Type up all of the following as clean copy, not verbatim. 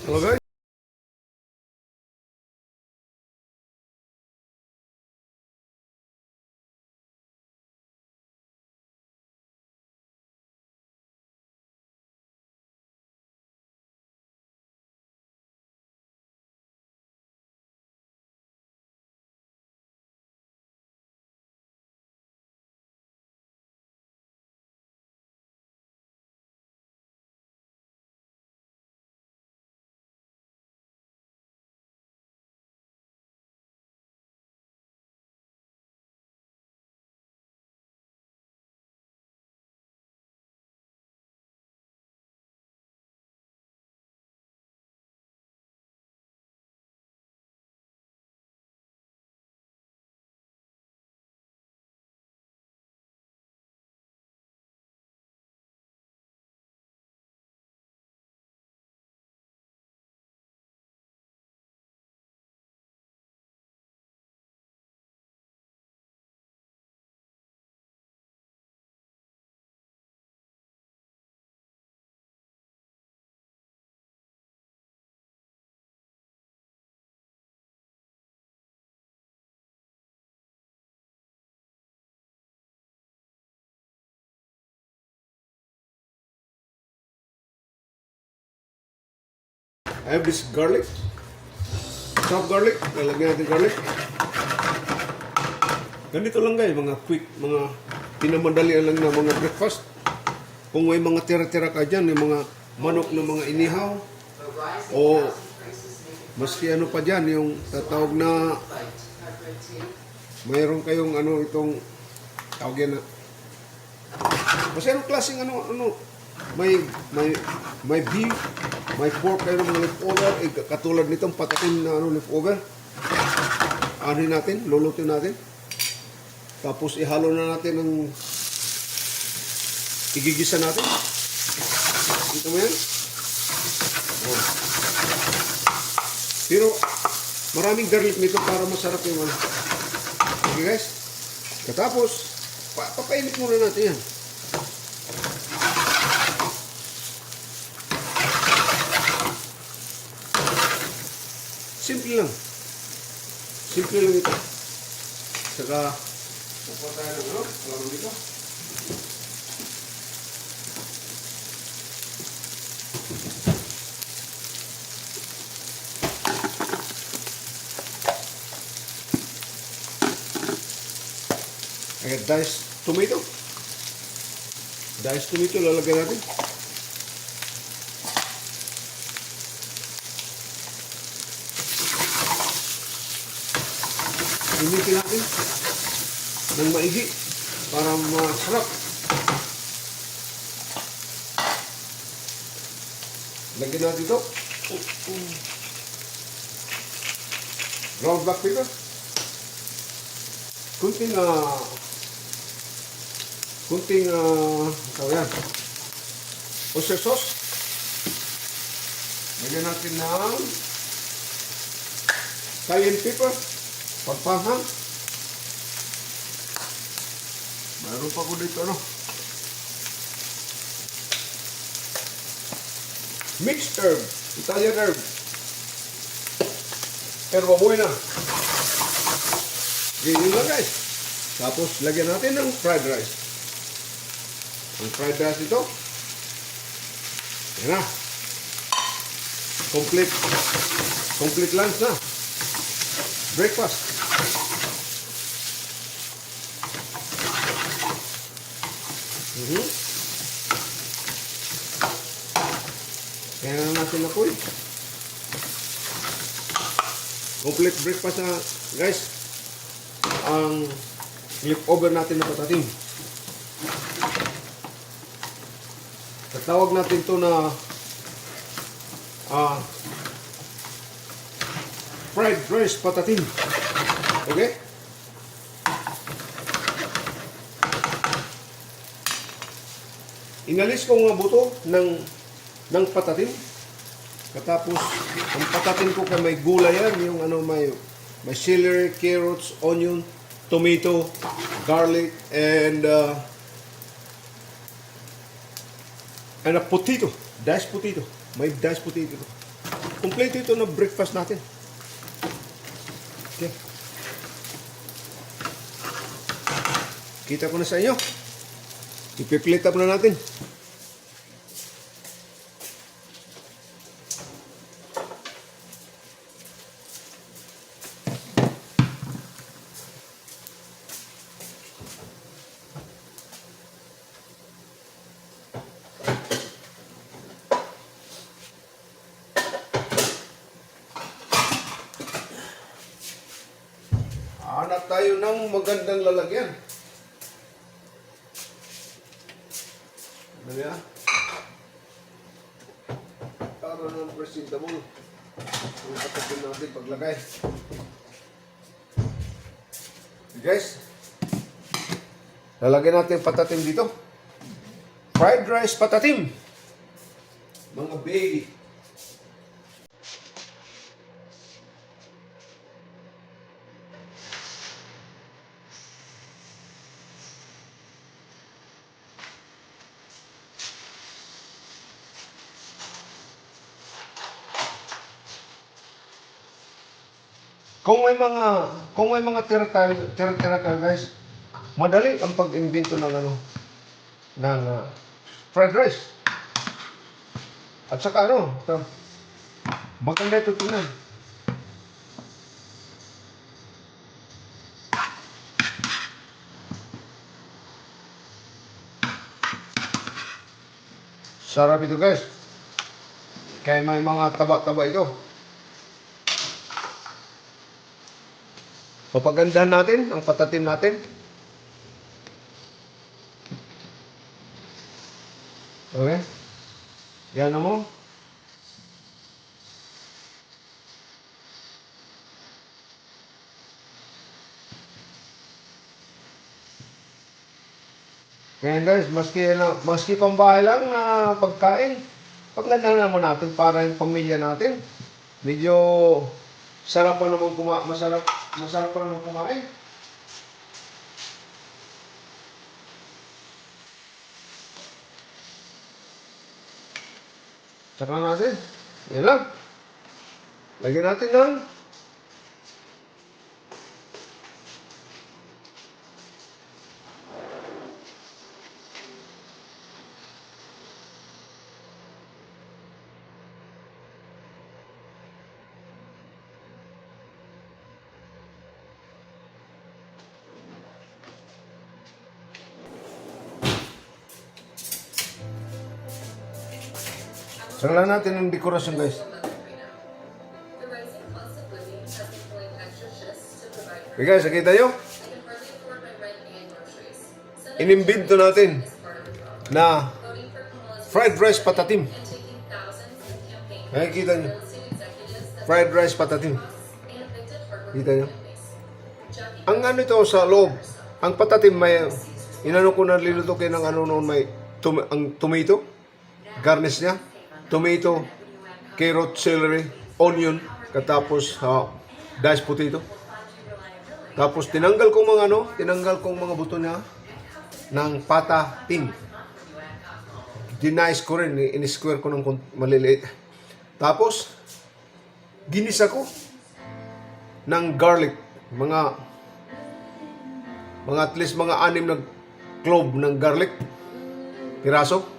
Hello guys. I have this garlic, chopped garlic. Lalagyan natin garlic. Ganito lang guys, mga quick, mga pinamadalian lang na mga breakfast. Kung may mga tira-tira ka dyan, yung mga manok na mga inihaw, o maski ano pa dyan, yung tatawag na mayroon kayong ano itong tawag yan na kasi anong klaseng ano may beef, may pork kayo ng mga leftover, katulad nitong patatin na ano leftover, ano natin, lulutin natin, tapos ihalo na natin ng igigisa natin. Ito mo yan. Oh. Pero maraming garlic nito para masarap yung ano. Okay guys, katapos papainit muna natin yan. Simple lang. Simple lang ito. Saka, pupunta tayo ng ano, alam dito. Ayan, diced tomato. Diced tomato, lalagay natin. Initin natin ng maigi para masarap. Lagyan natin ito. Ground black pepper. Kunting yan, oyster sauce. Lagyan natin ng cayenne pepper. Pagpanghang. Mayroon pa ko dito, ano? Mixed herb. Italian herb. Herba buena. Ganyan lang guys. Tapos lagyan natin ng fried rice. Ang fried rice ito. Yan na. Complete lunch na. Breakfast. Kaya na natin na po eh. Complete breakfast na guys. Ang leftover natin na patatim. Tatawag natin to na fried rice patatim. Okay? Inalis ko nga buto ng patatim. Katapos, ang patatim ko kay may gulay yan, yung ano may celery, carrots, onion, tomato, garlic, and a potato. Diced potato. May diced potato. Complete ito na breakfast natin. Okay. Kita ko na sa inyo. Ipi-plate up na natin. Hanap tayo ng magandang lalagyan. Ano yan? Para ng presentable. Ang patatin natin paglagay. Okay guys, lalagyan natin yung patatim dito. Fried rice patatim. Mga baby. Kung may mga tira-tira ka guys, madali ang pag-imbento ng fried rice. At saka maganda ito tingnan. Sarap ito guys. Kaya may mga taba-taba ito. Papagandahan natin ang patatim natin. Okay? Yan na mo. Kaya guys, maski pambahay lang na pagkain, paglandahan naman natin para yung pamilya natin. Medyo sarap pa naman masarap pa naman kumain. Saka natin. Yan lang. Lagyan natin ng sanglan natin ng dekorasyon guys. Okay guys, nakita nyo? Inimbento natin na fried rice patatim. Nakikita nyo? Fried rice patatim. Kita nyo? Ang ano ito sa loob, ang patatim may, inano ko na liluto kayo ng noon may ang tomato, garnish niya. Tomato, carrot, celery, onion, katapos diced potato. Tapos tinanggal kong mga buto niya ng patatim. Dinice ko rin, in-square ko ng maliliit. Tapos ginisa ko ng garlic, mga at least mga 6 na clove ng garlic. Piraso.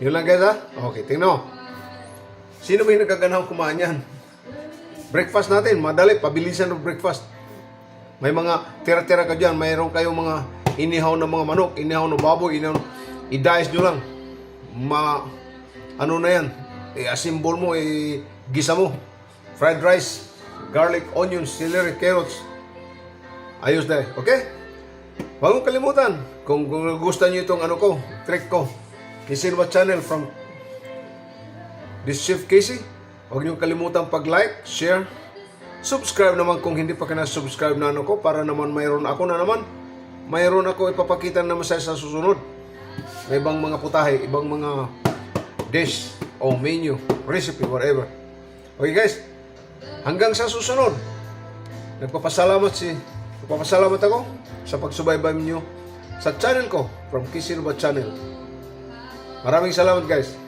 Yun lang guys ha? Okay, tingnan mo. Sino may nagkaganahang kumain yan? Breakfast natin, madali, pabilisan ng breakfast. May mga tira-tira ka dyan, mayroon kayong mga inihaw na mga manok, inihaw na baboy, i-dice nyo lang. Ano na yan? I-assemble mo, gisa mo. Fried rice, garlic, onions, celery, carrots. Ayos na eh, okay? Huwag mong kalimutan, kung gusto nyo itong trick ko, Casey Ruba Channel from this Chef Casey. Huwag niyong kalimutan pag-like, share, subscribe naman kung hindi pa ka na-subscribe na ko para naman mayroon ako ipapakita naman sa susunod. May ibang mga putahe, ibang mga dish o menu, recipe, whatever. Okay guys, hanggang sa susunod. Nagpapasalamat ako sa pagsubaybay niyo sa channel ko from Casey Ruba Channel. Maraming salamat guys.